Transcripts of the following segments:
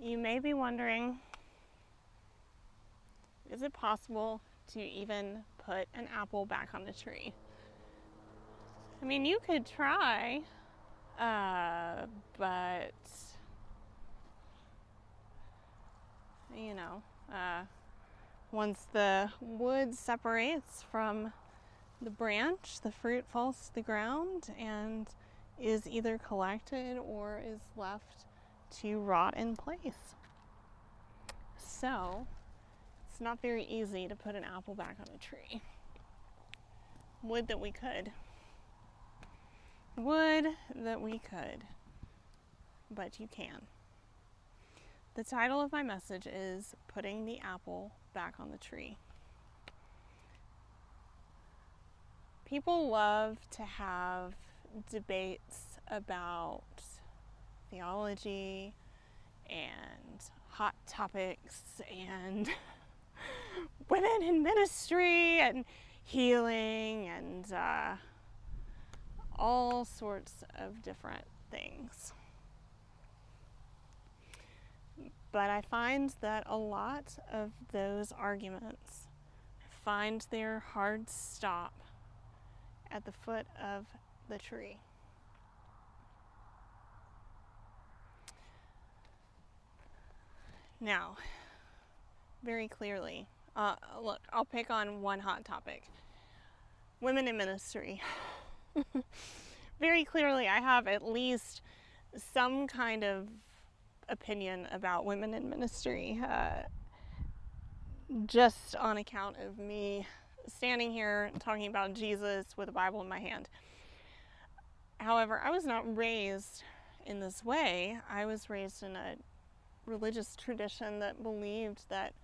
You may be wondering, is it possible to even put an apple back on the tree? I mean, you could try, but, you know, once the wood separates from the branch, the fruit falls to the ground and is either collected or is left to rot in place. So, it's not very easy to put an apple back on a tree. Would that we could. Would that we could. But you can. The title of my message is Putting the Apple Back on the Tree. People love to have debates about theology and hot topics and women in ministry and healing and all sorts of different things. But I find that a lot of those arguments find their hard stop at the foot of the tree. Now, very clearly, look, I'll pick on one hot topic. Women in ministry. Very clearly, I have at least some kind of opinion about women in ministry, just on account of me standing here talking about Jesus with a Bible in my hand. However, I was not raised in this way. I was raised in a religious tradition that believed that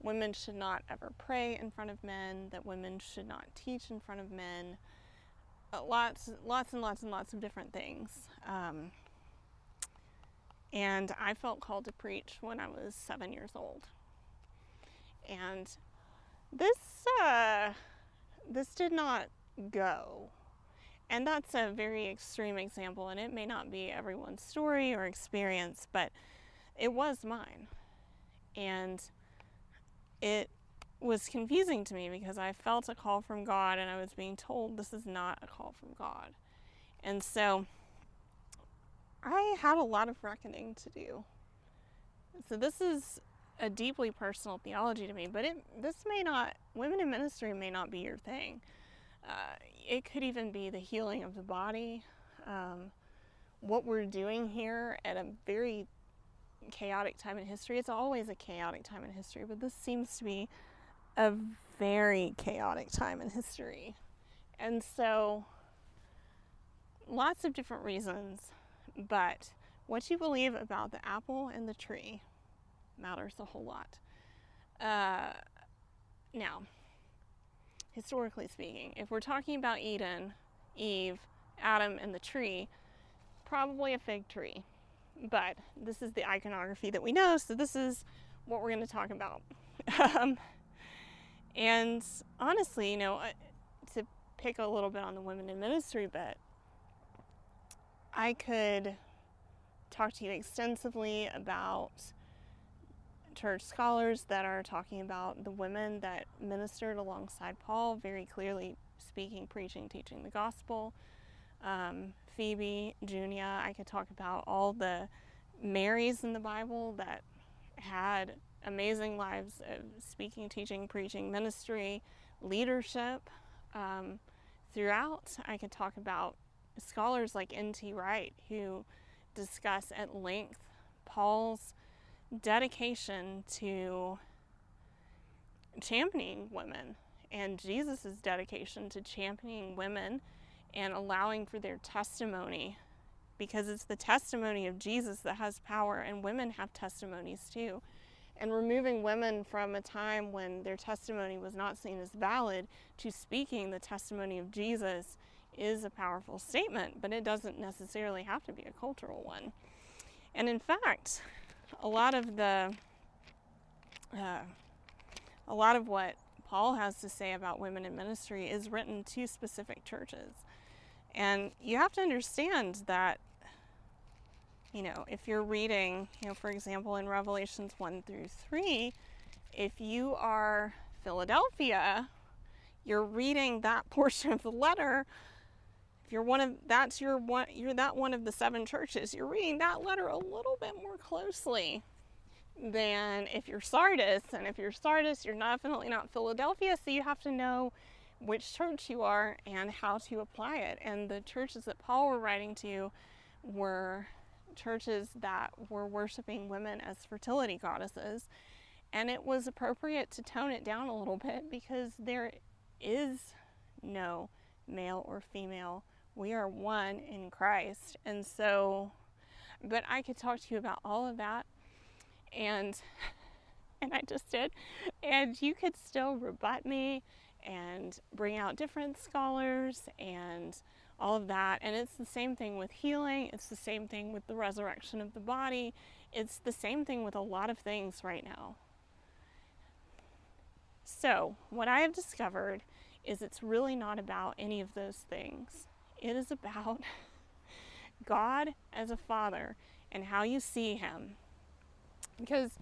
women should not ever pray in front of men, that women should not teach in front of men, lots and lots of different things. And I felt called to preach when I was 7 years old. And this did not go. And that's a very extreme example, and it may not be everyone's story or experience, but it was mine. And it was confusing to me because I felt a call from God and I was being told this is not a call from God. And so I had a lot of reckoning to do. So this is a deeply personal theology to me, but women in ministry may not be your thing. It could even be the healing of the body. What we're doing here at a very chaotic time in history. It's always a chaotic time in history, but this seems to be a very chaotic time in history. And so, lots of different reasons, but what you believe about the apple and the tree matters a whole lot. Now, historically speaking, if we're talking about Eden, Eve, Adam, and the tree, probably a fig tree. But this is the iconography that we know, so this is what we're going to talk about. And honestly, to pick a little bit on the women in ministry bit, I could talk to you extensively about church scholars that are talking about the women that ministered alongside Paul, very clearly speaking, preaching, teaching the gospel. Phoebe, Junia, I could talk about all the Marys in the Bible that had amazing lives of speaking, teaching, preaching, ministry, leadership. Throughout, I could talk about scholars like N.T. Wright who discuss at length Paul's dedication to championing women and Jesus' dedication to championing women and allowing for their testimony, because it's the testimony of Jesus that has power, and women have testimonies too. and removing women from a time when their testimony was not seen as valid to speaking the testimony of Jesus is a powerful statement, but it doesn't necessarily have to be a cultural one. And in fact, a lot of what Paul has to say about women in ministry is written to specific churches. And you have to understand that, if you're reading, for example, in Revelations 1-3, if you are Philadelphia, you're reading that portion of the letter. If you're one of the 7 churches, you're reading that letter a little bit more closely than if you're Sardis. And if you're Sardis, you're definitely not Philadelphia, so you have to know which church you are and how to apply it. And the churches that Paul were writing to were churches that were worshiping women as fertility goddesses, and it was appropriate to tone it down a little bit because there is no male or female. We are one in Christ. And so, but I could talk to you about all of that, and I just did, and you could still rebut me and bring out different scholars and all of that. And it's the same thing with healing. It's the same thing with the resurrection of the body. It's the same thing with a lot of things right now. So what I have discovered is it's really not about any of those things. It is about God as a father and how you see him. Because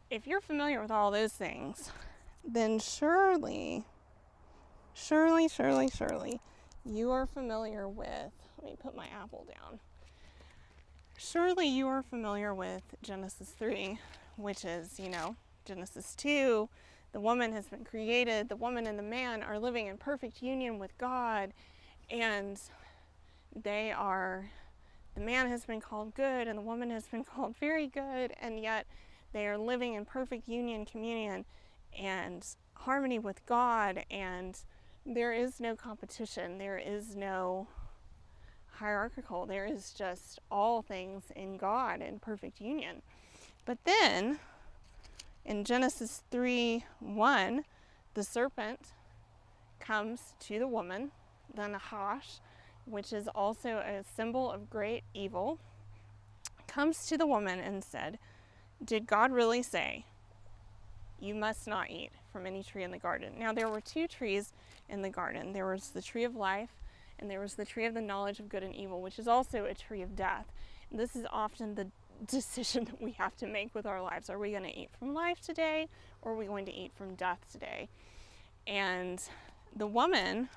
if you're familiar with all those things, then surely you are familiar with, let me put my apple down. Surely you are familiar with Genesis 3, which is, Genesis 2, the woman has been created, the woman and the man are living in perfect union with God, and the man has been called good and the woman has been called very good, and yet they are living in perfect union, communion, and harmony with God, and there is no competition, there is no hierarchical, there is just all things in God in perfect union. But then, in Genesis 3:1, the serpent comes to the woman, the Nahash, which is also a symbol of great evil, comes to the woman and said, "Did God really say, you must not eat from any tree in the garden?" Now, there were 2 trees in the garden. There was the tree of life, and there was the tree of the knowledge of good and evil, which is also a tree of death. And this is often the decision that we have to make with our lives. Are we going to eat from life today, or are we going to eat from death today? And the woman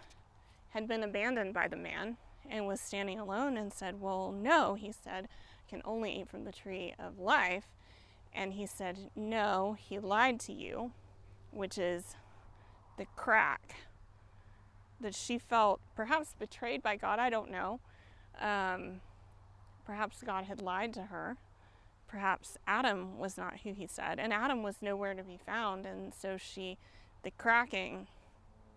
had been abandoned by the man and was standing alone and said, "Well, no," he said, "I can only eat from the tree of life." And he said, "No, he lied to you," which is the crack that she felt, perhaps betrayed by God, I don't know. Perhaps God had lied to her. Perhaps Adam was not who he said, and Adam was nowhere to be found, and so the cracking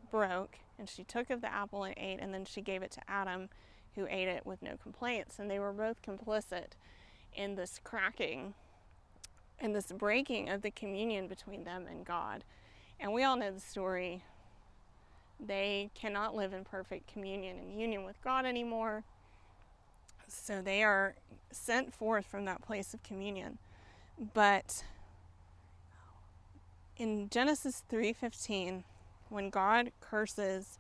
broke, and she took of the apple and ate, and then she gave it to Adam, who ate it with no complaints, and they were both complicit in this cracking and this breaking of the communion between them and God. And we all know the story. They cannot live in perfect communion and union with God anymore. So they are sent forth from that place of communion. But in Genesis 3:15, when God curses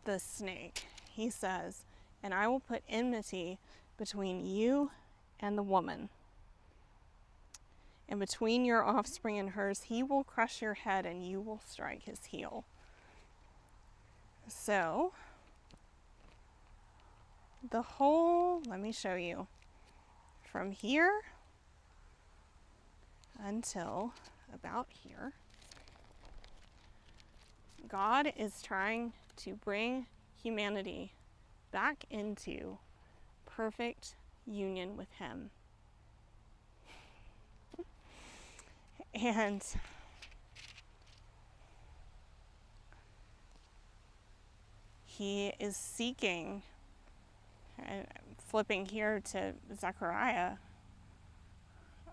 the snake, he says, "And I will put enmity between you and the woman, and between your offspring and hers. He will crush your head and you will strike his heel." So, let me show you, from here until about here, God is trying to bring humanity back into perfect union with him. And he is seeking, flipping here to Zechariah,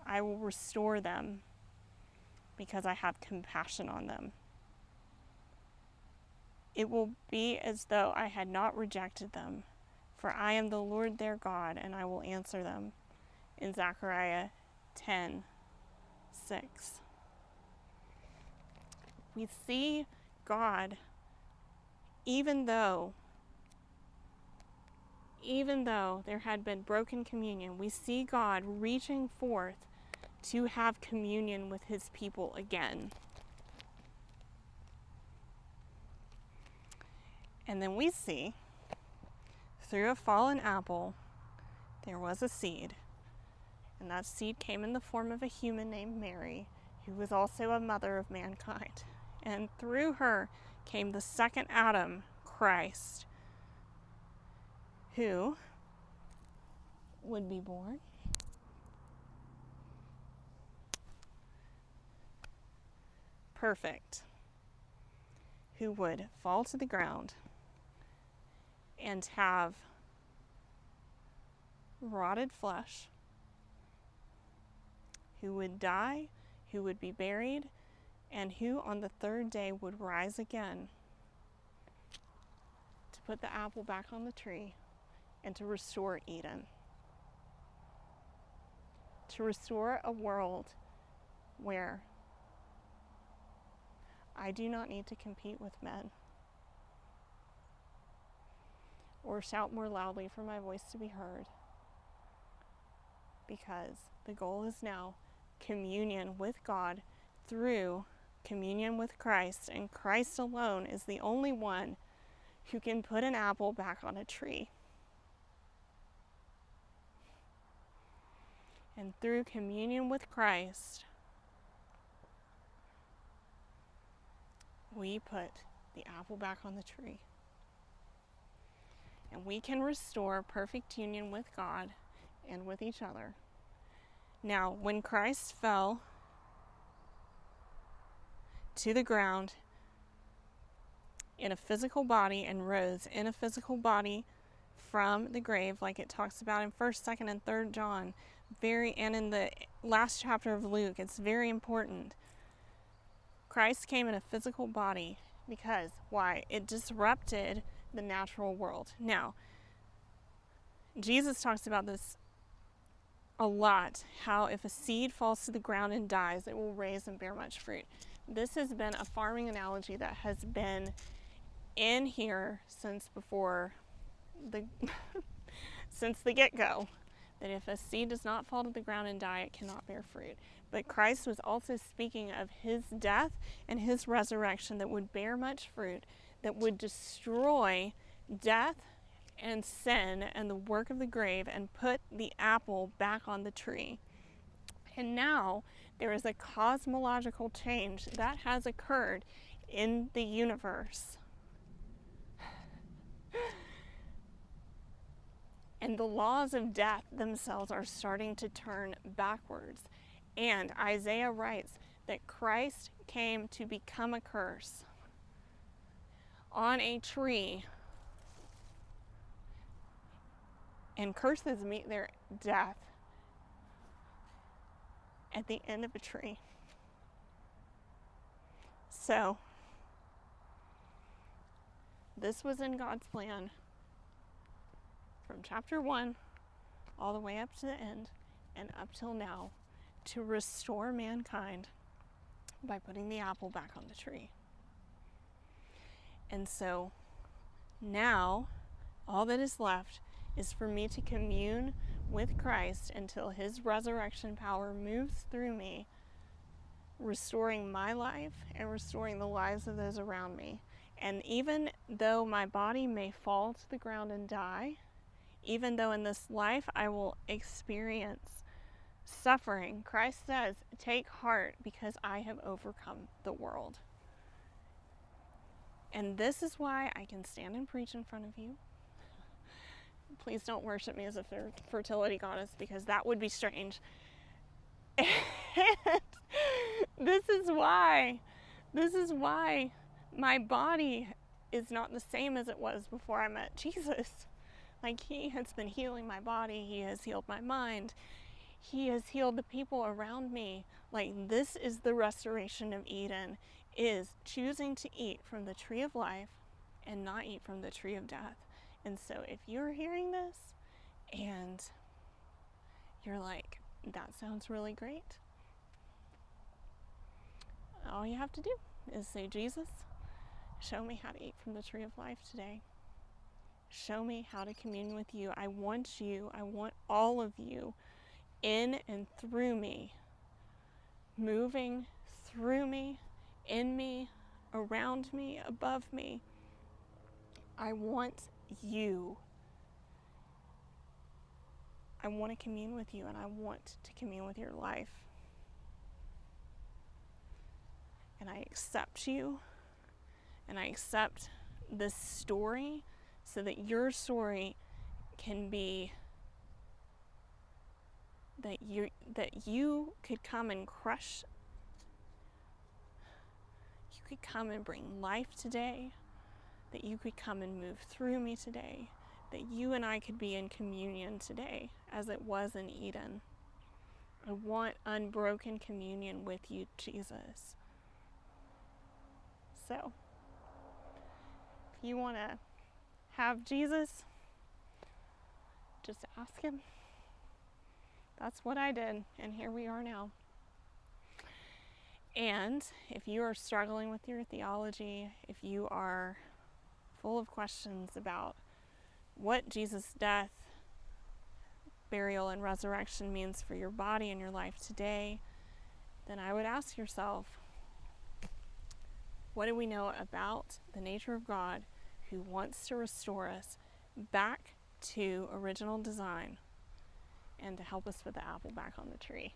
"I will restore them because I have compassion on them. It will be as though I had not rejected them, for I am the Lord their God, and I will answer them. In Zechariah 10:6. We see God, even though there had been broken communion, we see God reaching forth to have communion with his people again. And then we see, through a fallen apple, there was a seed. And that seed came in the form of a human named Mary, who was also a mother of mankind. And through her came the second Adam, Christ, who would be born perfect, who would fall to the ground and have rotted flesh, who would die, who would be buried, and who on the third day would rise again to put the apple back on the tree and to restore Eden. To restore a world where I do not need to compete with men or shout more loudly for my voice to be heard, because the goal is now communion with God through communion with Christ, and Christ alone is the only one who can put an apple back on a tree. And through communion with Christ, we put the apple back on the tree. And we can restore perfect union with God and with each other. Now, when Christ fell to the ground in a physical body and rose in a physical body from the grave, like it talks about in 1st, 2nd, and 3rd John, and in the last chapter of Luke, it's very important. Christ came in a physical body because, why? It disrupted the natural world. Now, Jesus talks about this a lot, how if a seed falls to the ground and dies, it will raise and bear much fruit. This has been a farming analogy that has been in here since before since the get-go, that if a seed does not fall to the ground and die, it cannot bear fruit. But Christ was also speaking of his death and his resurrection that would bear much fruit, that would destroy death and sin and the work of the grave and put the apple back on the tree. And now there is a cosmological change that has occurred in the universe. And the laws of death themselves are starting to turn backwards. And Isaiah writes that Christ came to become a curse on a tree. And curses meet their death at the end of a tree. So, this was in God's plan from chapter 1 all the way up to the end and up till now, to restore mankind by putting the apple back on the tree. And so now all that is left is for me to commune with Christ until his resurrection power moves through me, restoring my life and restoring the lives of those around me. And even though my body may fall to the ground and die, even though in this life I will experience suffering, Christ says, take heart because I have overcome the world. And this is why I can stand and preach in front of you. Please don't worship me as a fertility goddess, because that would be strange. And this is why my body is not the same as it was before I met Jesus. Like, he has been healing my body. He has healed my mind. He has healed the people around me. Like, this is the restoration of Eden, is choosing to eat from the tree of life and not eat from the tree of death. And so if you're hearing this and you're like, that sounds really great, all you have to do is say, Jesus, show me how to eat from the tree of life today. Show me how to commune with you. I want all of you in and through me, moving through me, in me, around me, above me. I want you. I want to commune with you, and I want to commune with your life. And I accept you, and I accept this story so that your story can be that you could come and crush, you could come and bring life today, that you could come and move through me today, that you and I could be in communion today as it was in Eden. I want unbroken communion with you, Jesus. So, if you want to have Jesus, just ask him. That's what I did, and here we are now. And if you are struggling with your theology, if you are full of questions about what Jesus' death, burial, and resurrection means for your body and your life today, then I would ask yourself, what do we know about the nature of God who wants to restore us back to original design and to help us put the apple back on the tree?